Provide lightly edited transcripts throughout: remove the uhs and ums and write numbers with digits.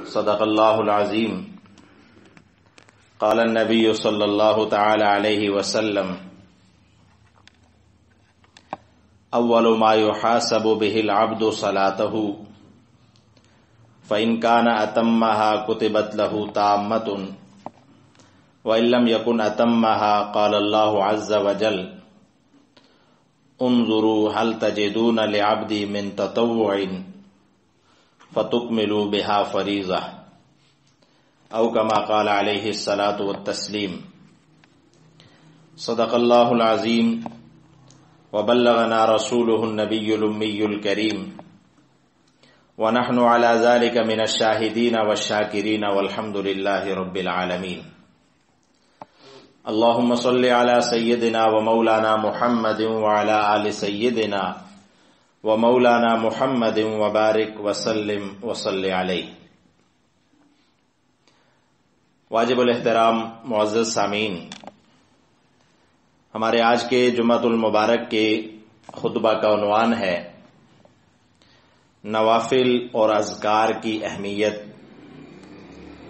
صدق اللہ العظیم قال النبی صلی اللہ تعالی علیہ وسلم اول ما يحاسب به العبد صلاته فإن كان أتمها كتبت له تامة وإن لم يكن أتمها قال الله عز وجل انظروا هل تجدون لعبدي من تطوع فتكملوا بها فریضہ او كما قال علیہ الصلاة والتسلیم۔ صدق اللہ العظیم وبلغنا رسوله النبی الامی الکریم ونحن على ذلك من الشاہدین والشاکرین والحمد للہ رب العالمین۔ اللہم صل علی سیدنا ومولانا محمد وعلى آل سیدنا ومولانا محمد وبارک وسلم وصلی علیہ۔ واجب الاحترام معزز سامعین، ہمارے آج کے جمعۃ المبارک کے خطبہ کا عنوان ہے نوافل اور اذکار کی اہمیت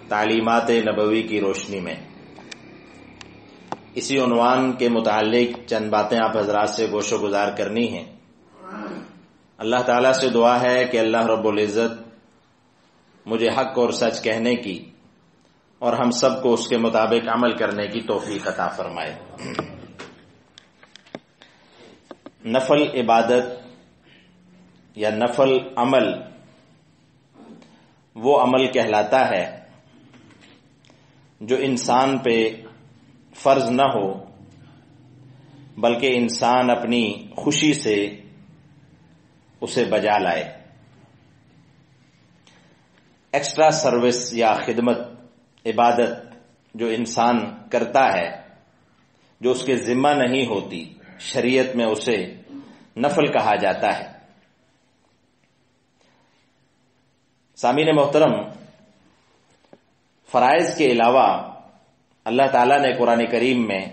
تعلیمات نبوی کی روشنی میں۔ اسی عنوان کے متعلق چند باتیں آپ حضرات سے گوش و گزار کرنی ہیں۔ اللہ تعالیٰ سے دعا ہے کہ اللہ رب العزت مجھے حق اور سچ کہنے کی اور ہم سب کو اس کے مطابق عمل کرنے کی توفیق عطا فرمائے۔ نفل عبادت یا نفل عمل وہ عمل کہلاتا ہے جو انسان پہ فرض نہ ہو بلکہ انسان اپنی خوشی سے اسے بجا لائے۔ ایکسٹرا سروس یا خدمت عبادت جو انسان کرتا ہے جو اس کے ذمہ نہیں ہوتی، شریعت میں اسے نفل کہا جاتا ہے۔ سامعین محترم، فرائض کے علاوہ اللہ تعالیٰ نے قرآن کریم میں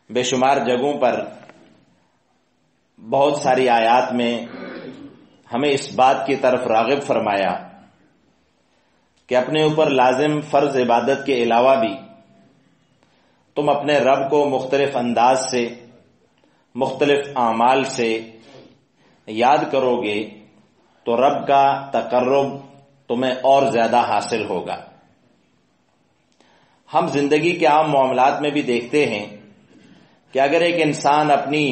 بے شمار جگہوں پر بہت ساری آیات میں ہمیں اس بات کی طرف راغب فرمایا کہ اپنے اوپر لازم فرض عبادت کے علاوہ بھی تم اپنے رب کو مختلف انداز سے، مختلف اعمال سے یاد کرو گے تو رب کا تقرب تمہیں اور زیادہ حاصل ہوگا۔ ہم زندگی کے عام معاملات میں بھی دیکھتے ہیں کہ اگر ایک انسان اپنی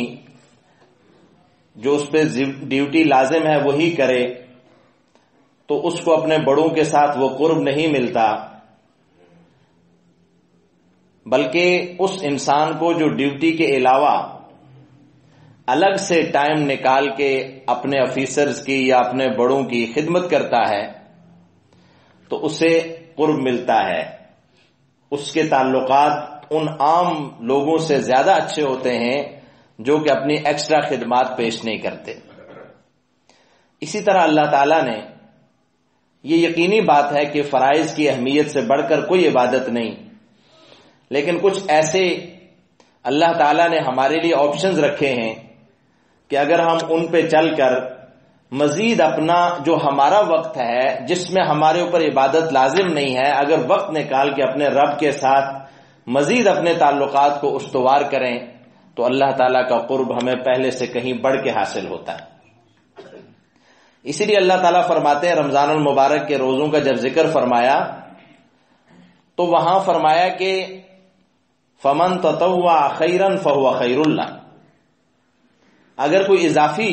جو اس پہ ڈیوٹی لازم ہے وہی کرے تو اس کو اپنے بڑوں کے ساتھ وہ قرب نہیں ملتا، بلکہ اس انسان کو جو ڈیوٹی کے علاوہ الگ سے ٹائم نکال کے اپنے آفیسرز کی یا اپنے بڑوں کی خدمت کرتا ہے تو اسے قرب ملتا ہے، اس کے تعلقات ان عام لوگوں سے زیادہ اچھے ہوتے ہیں جو کہ اپنی ایکسٹرا خدمات پیش نہیں کرتے۔ اسی طرح اللہ تعالیٰ نے یہ یقینی بات ہے کہ فرائض کی اہمیت سے بڑھ کر کوئی عبادت نہیں، لیکن کچھ ایسے اللہ تعالیٰ نے ہمارے لیے آپشنز رکھے ہیں کہ اگر ہم ان پہ چل کر مزید اپنا جو ہمارا وقت ہے جس میں ہمارے اوپر عبادت لازم نہیں ہے، اگر وقت نکال کے اپنے رب کے ساتھ مزید اپنے تعلقات کو استوار کریں تو اللہ تعالیٰ کا قرب ہمیں پہلے سے کہیں بڑھ کے حاصل ہوتا ہے۔ اسی لیے اللہ تعالیٰ فرماتے ہیں رمضان المبارک کے روزوں کا جب ذکر فرمایا تو وہاں فرمایا کہ فمن تطوع خیرا فہو خیر اللہ، اگر کوئی اضافی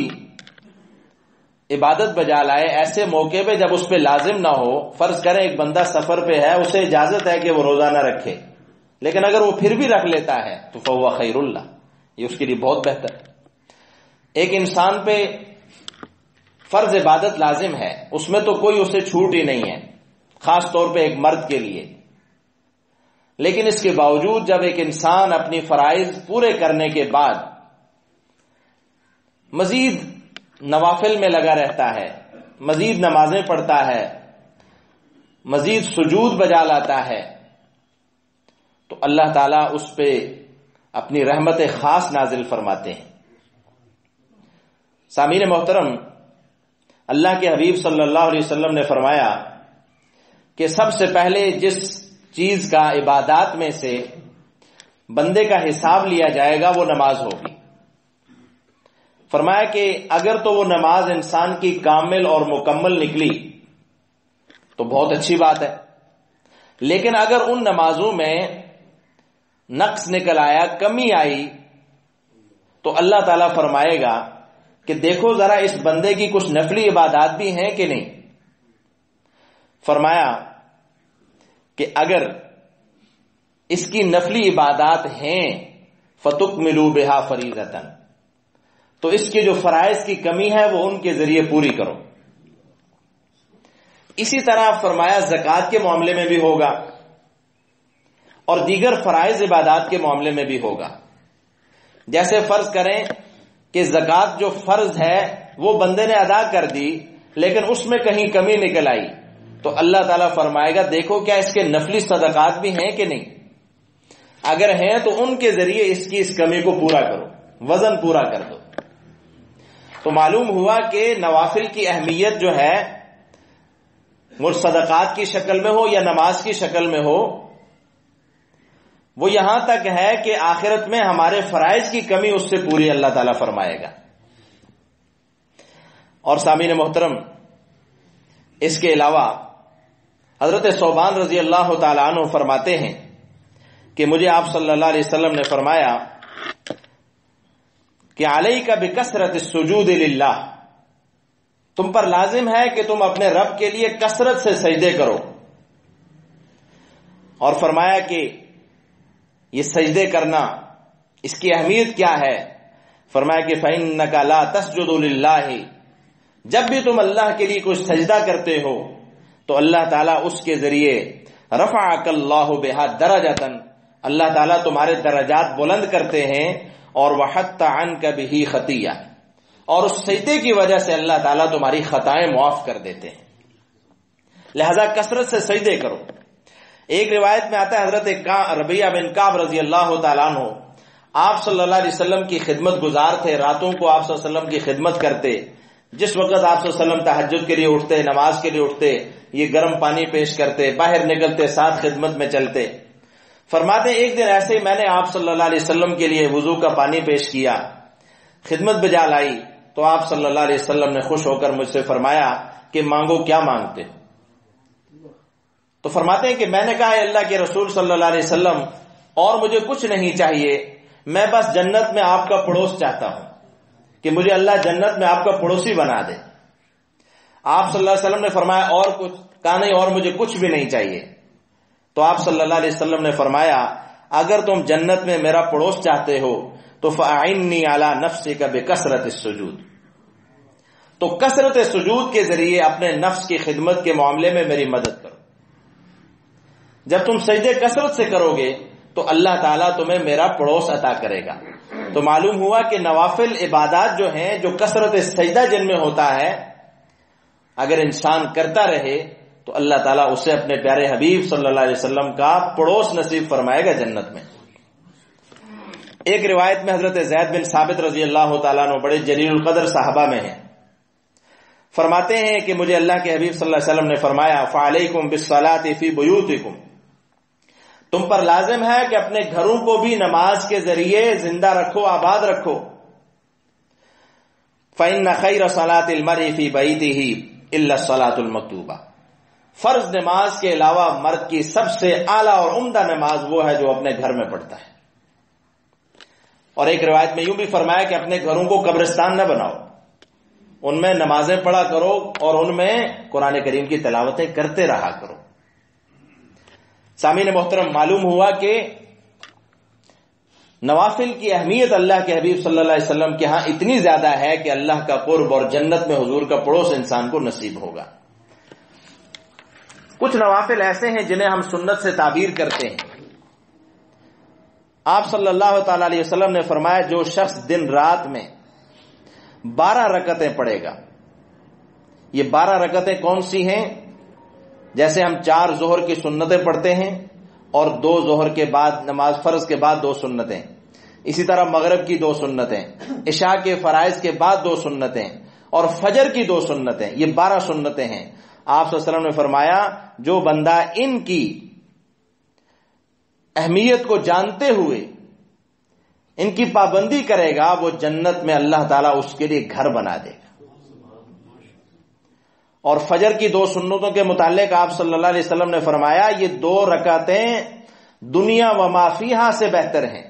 عبادت بجا لائے ایسے موقع پہ جب اس پہ لازم نہ ہو، فرض کریں ایک بندہ سفر پہ ہے، اسے اجازت ہے کہ وہ روزہ نہ رکھے، لیکن اگر وہ پھر بھی رکھ لیتا ہے تو فہو خیر اللہ، یہ اس کے لیے بہت بہتر ہے۔ ایک انسان پہ فرض عبادت لازم ہے، اس میں تو کوئی اسے چھوٹ ہی نہیں ہے، خاص طور پہ ایک مرد کے لیے، لیکن اس کے باوجود جب ایک انسان اپنی فرائض پورے کرنے کے بعد مزید نوافل میں لگا رہتا ہے، مزید نمازیں پڑھتا ہے، مزید سجود بجا لاتا ہے، تو اللہ تعالیٰ اس پہ اپنی رحمت خاص نازل فرماتے ہیں۔ سامعین محترم، اللہ کے حبیب صلی اللہ علیہ وسلم نے فرمایا کہ سب سے پہلے جس چیز کا عبادات میں سے بندے کا حساب لیا جائے گا وہ نماز ہوگی۔ فرمایا کہ اگر تو وہ نماز انسان کی کامل اور مکمل نکلی تو بہت اچھی بات ہے، لیکن اگر ان نمازوں میں نقص نکل آیا، کمی آئی، تو اللہ تعالیٰ فرمائے گا کہ دیکھو ذرا اس بندے کی کچھ نفلی عبادات بھی ہیں کہ نہیں۔ فرمایا کہ اگر اس کی نفلی عبادات ہیں فَتُكْمِلُوا بِهَا فَرِيضَةً، تو اس کے جو فرائض کی کمی ہے وہ ان کے ذریعے پوری کرو۔ اسی طرح فرمایا زکوٰۃ کے معاملے میں بھی ہوگا اور دیگر فرائض عبادات کے معاملے میں بھی ہوگا۔ جیسے فرض کریں کہ زکوٰۃ جو فرض ہے وہ بندے نے ادا کر دی، لیکن اس میں کہیں کمی نکل آئی، تو اللہ تعالیٰ فرمائے گا دیکھو کیا اس کے نفلی صدقات بھی ہیں کہ نہیں، اگر ہیں تو ان کے ذریعے اس کی اس کمی کو پورا کرو، وزن پورا کر دو۔ تو معلوم ہوا کہ نوافل کی اہمیت جو ہے وہ صدقات کی شکل میں ہو یا نماز کی شکل میں ہو، وہ یہاں تک ہے کہ آخرت میں ہمارے فرائض کی کمی اس سے پوری اللہ تعالیٰ فرمائے گا۔ اور سامعین محترم، اس کے علاوہ حضرت ثوبان رضی اللہ تعالیٰ عنہ فرماتے ہیں کہ مجھے آپ صلی اللہ علیہ وسلم نے فرمایا کہ علیک بکثرت السجود للہ، تم پر لازم ہے کہ تم اپنے رب کے لیے کثرت سے سجدے کرو۔ اور فرمایا کہ یہ سجدے کرنا اس کی اہمیت کیا ہے؟ فرمایا کہ فَإِنَّكَ لَا تَسْجُدُ لِلَّهِ، جب بھی تم اللہ کے لیے کوئی سجدہ کرتے ہو تو اللہ تعالیٰ اس کے ذریعے رفعک اللہ بها درجۃ، اللہ تعالیٰ تمہارے درجات بلند کرتے ہیں، اور وحط عنک بہ خطیہ، اور اس سجدے کی وجہ سے اللہ تعالیٰ تمہاری خطائیں معاف کر دیتے ہیں۔ لہذا کثرت سے سجدے کرو۔ ایک روایت میں آتا ہے حضرت ربیعہ بن کعب رضی اللہ تعالیٰ عنہ آپ صلی اللہ علیہ وسلم کی خدمت گزار تھے، راتوں کو آپ صلی اللہ علیہ وسلم کی خدمت کرتے۔ جس وقت آپ صلی اللہ علیہ وسلم تہجد کے لیے اٹھتے، نماز کے لیے اٹھتے، یہ گرم پانی پیش کرتے، باہر نکلتے، ساتھ خدمت میں چلتے۔ فرماتے ایک دن ایسے ہی میں نے آپ صلی اللہ علیہ وسلم کے لیے وضو کا پانی پیش کیا، خدمت بجا لائی، تو آپ صلی اللہ علیہ وسلم نے خوش ہو کر مجھ سے فرمایا کہ مانگو، کیا مانگتے؟ تو فرماتے ہیں کہ میں نے کہا اے اللہ کے رسول صلی اللہ علیہ وسلم، اور مجھے کچھ نہیں چاہیے، میں بس جنت میں آپ کا پڑوس چاہتا ہوں کہ مجھے اللہ جنت میں آپ کا پڑوسی بنا دے۔ آپ صلی اللہ علیہ وسلم نے فرمایا اور کچھ؟ کہا نہیں، اور مجھے کچھ بھی نہیں چاہیے۔ تو آپ صلی اللہ علیہ وسلم نے فرمایا اگر تم جنت میں میرا پڑوس چاہتے ہو تو فَأَعِنِّي عَلَى نَفْسِكَ بِكَثْرَةِ السُّجُودِ، تو کثرت سجود کے ذریعے اپنے نفس کی خدمت کے معاملے میں میری مدد کرو۔ جب تم سجدے کثرت سے کرو گے تو اللہ تعالیٰ تمہیں میرا پڑوس عطا کرے گا۔ تو معلوم ہوا کہ نوافل عبادات جو ہیں، جو کثرت سجدہ جن میں ہوتا ہے، اگر انسان کرتا رہے تو اللہ تعالیٰ اسے اپنے پیارے حبیب صلی اللہ علیہ وسلم کا پڑوس نصیب فرمائے گا جنت میں۔ ایک روایت میں حضرت زید بن ثابت رضی اللہ تعالیٰ عنہ بڑے جلیل القدر صحابہ میں ہیں، فرماتے ہیں کہ مجھے اللہ کے حبیب صلی اللہ علیہ وسلم نے فرمایا فَعَلَيْكُمْ بِالصَّلَاةِ فِي بُيُوتِكُمْ، تم پر لازم ہے کہ اپنے گھروں کو بھی نماز کے ذریعے زندہ رکھو، آباد رکھو۔ فَإِنَّ خَيْرَ صَلَاةِ الْمَرْءِ فِي بَيْتِهِ إِلَّا الصَّلَاةُ الْمَكْتُوبَةُ، فرض نماز کے علاوہ مرد کی سب سے اعلیٰ اور عمدہ نماز وہ ہے جو اپنے گھر میں پڑھتا ہے۔ اور ایک روایت میں یوں بھی فرمایا کہ اپنے گھروں کو قبرستان نہ بناؤ، ان میں نمازیں پڑھا کرو اور ان میں قرآن کریم کی تلاوتیں کرتے رہا کرو۔ سامعین محترم، معلوم ہوا کہ نوافل کی اہمیت اللہ کے حبیب صلی اللہ علیہ وسلم کے ہاں اتنی زیادہ ہے کہ اللہ کا قرب اور جنت میں حضور کا پڑوس انسان کو نصیب ہوگا۔ کچھ نوافل ایسے ہیں جنہیں ہم سنت سے تعبیر کرتے ہیں۔ آپ صلی اللہ تعالی علیہ وسلم نے فرمایا جو شخص دن رات میں 12 رکعتیں پڑھے گا، یہ 12 رکعتیں کون سی ہیں؟ جیسے ہم 4 ظہر کی سنتیں پڑھتے ہیں اور 2 ظہر کے بعد نماز فرض کے بعد 2 سنتیں، اسی طرح مغرب کی 2 سنتیں، عشاء کے فرائض کے بعد 2 سنتیں اور فجر کی 2 سنتیں، یہ 12 سنتیں ہیں۔ آپ صلی اللہ علیہ وسلم نے فرمایا جو بندہ ان کی اہمیت کو جانتے ہوئے ان کی پابندی کرے گا وہ جنت میں اللہ تعالیٰ اس کے لیے گھر بنا دے گا. اور فجر کی 2 سنتوں کے متعلق آپ صلی اللہ علیہ وسلم نے فرمایا یہ 2 رکعتیں دنیا و ما فیہا سے بہتر ہیں.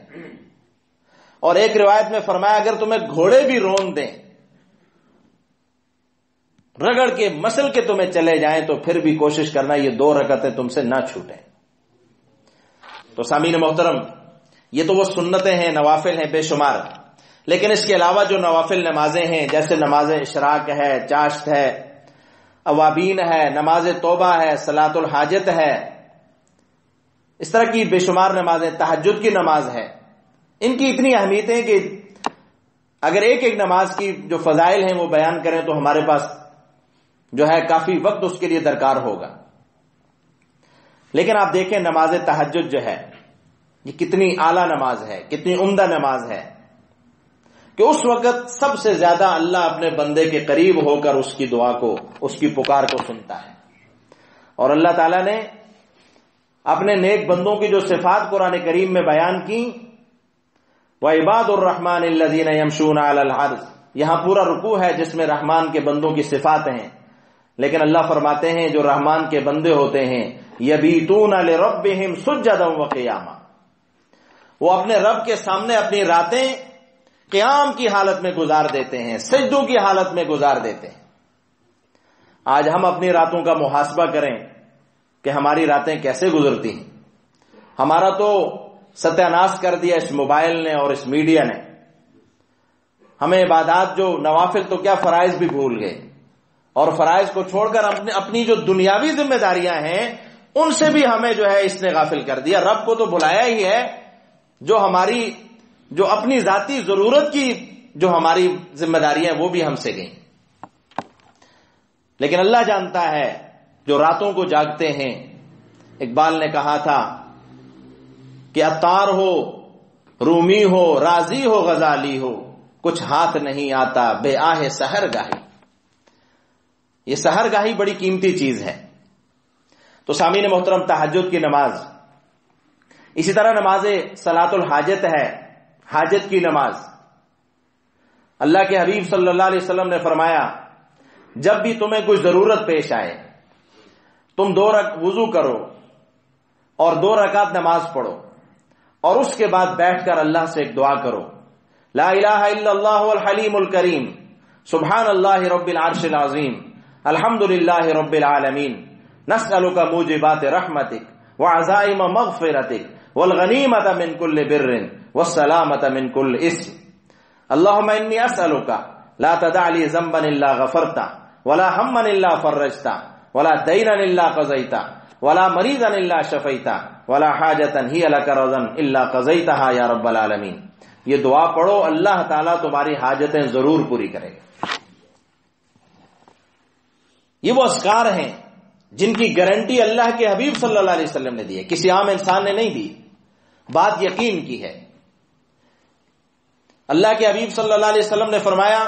اور ایک روایت میں فرمایا اگر تمہیں گھوڑے بھی رون دیں, رگڑ کے مسل کے تمہیں چلے جائیں, تو پھر بھی کوشش کرنا یہ 2 رکعتیں تم سے نہ چھوٹیں. تو سامعین محترم, یہ تو وہ سنتیں ہیں, نوافل ہیں بے شمار. لیکن اس کے علاوہ جو نوافل نمازیں ہیں جیسے نماز اشراق ہے, چاشت ہے, اوابین ہے, نماز توبہ ہے, صلاۃ الحاجت ہے, اس طرح کی بے شمار نمازیں, تہجد کی نماز ہے, ان کی اتنی اہمیت ہے کہ اگر ایک ایک نماز کی جو فضائل ہیں وہ بیان کریں تو ہمارے پاس جو ہے کافی وقت اس کے لیے درکار ہوگا. لیکن آپ دیکھیں نماز تہجد جو ہے یہ کتنی اعلیٰ نماز ہے, کتنی عمدہ نماز ہے کہ اس وقت سب سے زیادہ اللہ اپنے بندے کے قریب ہو کر اس کی دعا کو, اس کی پکار کو سنتا ہے. اور اللہ تعالیٰ نے اپنے نیک بندوں کی جو صفات قرآن کریم میں بیان کی, وَعِبَادُ الرَّحْمَنِ الَّذِينَ يَمْشُونَ عَلَى الْأَرْضِ, یہاں پورا رکوع ہے جس میں رحمان کے بندوں کی صفات ہیں. لیکن اللہ فرماتے ہیں جو رحمان کے بندے ہوتے ہیں يَبِيتُونَ لِرَبِّهِمْ سُجَّدًا وَقِيَامًا, وہ اپنے رب کے سامنے اپنی راتیں قیام کی حالت میں گزار دیتے ہیں, سجدوں کی حالت میں گزار دیتے ہیں. آج ہم اپنی راتوں کا محاسبہ کریں کہ ہماری راتیں کیسے گزرتی ہیں. ہمارا تو ستیاناش کر دیا اس موبائل نے اور اس میڈیا نے. ہمیں عبادات جو نوافل تو کیا فرائض بھی بھول گئے, اور فرائض کو چھوڑ کر اپنی جو دنیاوی ذمہ داریاں ہیں ان سے بھی ہمیں جو ہے اس نے غافل کر دیا. رب کو تو بلایا ہی ہے, جو اپنی ذاتی ضرورت کی جو ہماری ذمہ داریاں ہیں وہ بھی ہم سے گئیں. لیکن اللہ جانتا ہے جو راتوں کو جاگتے ہیں. اقبال نے کہا تھا کہ عطار ہو, رومی ہو, رازی ہو, غزالی ہو, کچھ ہاتھ نہیں آتا بے آہ سحر گاہی. یہ سحر گاہی بڑی قیمتی چیز ہے. تو سامعین محترم, تہجد کی نماز, اسی طرح نماز صلاۃ الحاجت ہے, حاجت کی نماز. اللہ کے حبیب صلی اللہ علیہ وسلم نے فرمایا جب بھی تمہیں کوئی ضرورت پیش آئے تم 2 وضو کرو اور 2 رکعت نماز پڑھو, اور اس کے بعد بیٹھ کر اللہ سے ایک دعا کرو, لا الہ الا اللہ الحلیم الکریم, سبحان اللہ رب العرش العظیم, الحمد للہ رب العالمین, نسألک موجبات رحمتک وعزائم مغفرتک والغنیمت من کل بر والسلامت من کل اسم. اللہم انی اسألک لا تدع لی ذنبا الا غفرتا ولا ہما الا فرجتا ولا دینا الا قضیتا ولا مریضا الا شفیتا ولا حاجتا ہی لک رضا الا قضیتها یا رب العالمین. یہ دعا پڑھو, اللہ تعالیٰ تمہاری حاجتیں ضرور پوری کرے گا. یہ وہ اذکار ہیں جن کی گارنٹی اللہ کے حبیب صلی اللہ علیہ وسلم نے دی ہے, کسی عام انسان نے نہیں دی. بات یقین کی ہے. اللہ کے حبیب صلی اللہ علیہ وسلم نے فرمایا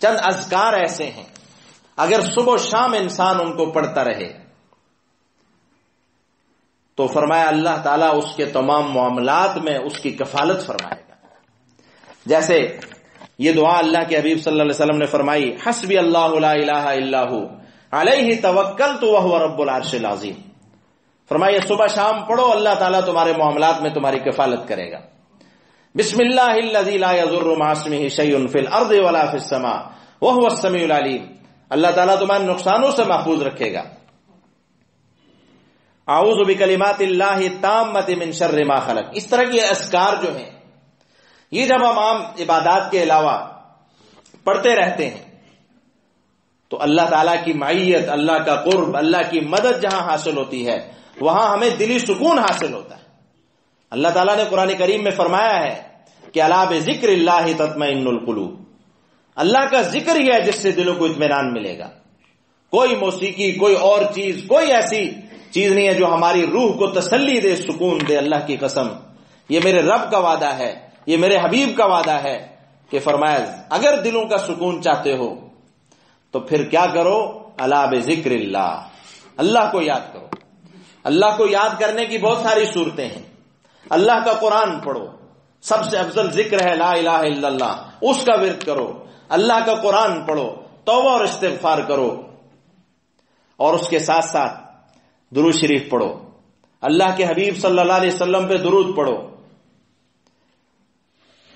چند اذکار ایسے ہیں اگر صبح و شام انسان ان کو پڑھتا رہے تو فرمایا اللہ تعالیٰ اس کے تمام معاملات میں اس کی کفالت فرمائے گا. جیسے یہ دعا اللہ کے حبیب صلی اللہ علیہ وسلم نے فرمائی, حسبی اللہ لا الہ الا ہو علیہ توکلت وہو رب العرش العظیم. فرمایا صبح شام پڑھو, اللہ تعالیٰ تمہارے معاملات میں تمہاری کفالت کرے گا. بسم اللہ الذی لا یضر مع اسمہ شیء فی الارض ولا فی السماء وہو السمیع العلیم. اللہ تعالیٰ تمہارے نقصانوں سے محفوظ رکھے گا. اعوذ بکلمات اللہ التامۃ من شر ما خلق. اس طرح کے اذکار جو ہیں یہ جب ہم عام عبادات کے علاوہ پڑھتے رہتے ہیں تو اللہ تعالیٰ کی معیت, اللہ کا قرب, اللہ کی مدد جہاں حاصل ہوتی ہے وہاں ہمیں دلی سکون حاصل ہوتا ہے. اللہ تعالیٰ نے قرآن کریم میں فرمایا ہے کہ الا بذکر اللہ تطمئن القلوب. اللہ کا ذکر ہی ہے جس سے دلوں کو اطمینان ملے گا. کوئی موسیقی, کوئی اور چیز, کوئی ایسی چیز نہیں ہے جو ہماری روح کو تسلی دے, سکون دے. اللہ کی قسم یہ میرے رب کا وعدہ ہے, یہ میرے حبیب کا وعدہ ہے کہ فرمایا اگر دلوں کا سکون چاہتے ہو تو پھر کیا کرو, الا بذکر اللہ، اللہ کو یاد کرو۔ اللہ کو یاد کرنے کی بہت ساری صورتیں ہیں۔ اللہ کا قرآن پڑھو، سب سے افضل ذکر ہے لا الہ الا اللہ، اس کا ورد کرو۔ اللہ کا قرآن پڑھو، توبہ اور استغفار کرو، اور اس کے ساتھ ساتھ درود شریف پڑھو، اللہ کے حبیب صلی اللہ علیہ وسلم پہ درود پڑھو۔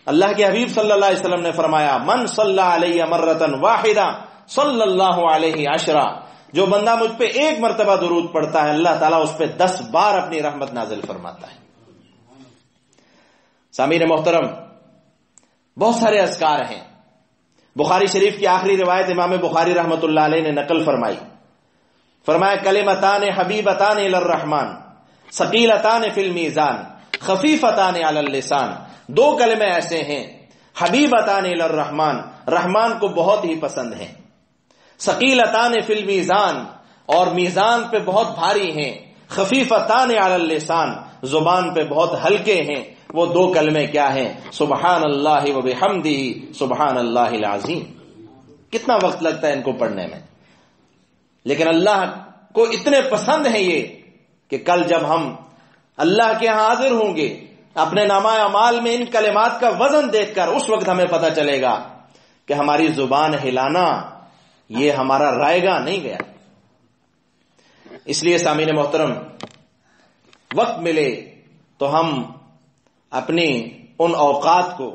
اللہ کے حبیب صلی اللہ علیہ وسلم نے فرمایا من صلی علیہ مرۃ واحدہ صلی اللہ علیہ عشرہ، جو بندہ مجھ پہ ایک مرتبہ درود پڑھتا ہے اللہ تعالیٰ اس پہ 10 بار اپنی رحمت نازل فرماتا ہے۔ سامعین محترم، بہت سارے اذکار ہیں۔ بخاری شریف کی آخری روایت امام بخاری رحمۃ اللہ علیہ نے نقل فرمائی، فرمایا کلمتان حبیبتان الی الرحمن ثقیلتان فی المیزان خفیفتان علی اللسان، 2 کلمے ایسے ہیں حبیبتان الی الرحمن، رحمان کو بہت ہی پسند ہیں، ثقیلتان فی المیزان، اور میزان پہ بہت بھاری ہیں، خفیفتان علی اللسان، زبان پہ بہت ہلکے ہیں۔ وہ 2 کلمے کیا ہیں؟ سبحان اللہ و بحمدہ سبحان اللہ العظیم۔ کتنا وقت لگتا ہے ان کو پڑھنے میں، لیکن اللہ کو اتنے پسند ہیں یہ کہ کل جب ہم اللہ کے ہاں حاضر ہوں گے اپنے نامہ اعمال میں ان کلمات کا وزن دیکھ کر، اس وقت ہمیں پتہ چلے گا کہ ہماری زبان ہلانا یہ ہمارا رائگاں نہیں گیا۔ اس لیے سامعین محترم، وقت ملے تو ہم اپنی ان اوقات کو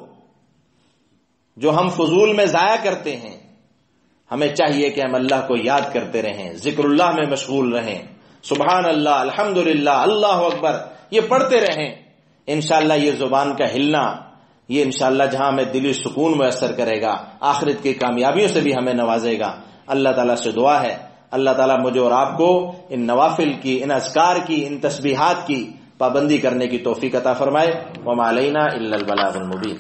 جو ہم فضول میں ضائع کرتے ہیں، ہمیں چاہیے کہ ہم اللہ کو یاد کرتے رہیں، ذکر اللہ میں مشغول رہیں، سبحان اللہ، الحمدللہ، اللہ اکبر یہ پڑھتے رہیں۔ انشاءاللہ یہ زبان کا ہلنا، یہ انشاءاللہ جہاں ہمیں دلی سکون میسر کرے گا، آخرت کی کامیابیوں سے بھی ہمیں نوازے گا۔ اللہ تعالیٰ سے دعا ہے اللہ تعالیٰ مجھے اور آپ کو ان نوافل کی، ان اذکار کی، ان تسبیحات کی پابندی کرنے کی توفیق عطا فرمائے۔ وما علینا الا البلاغ المبین۔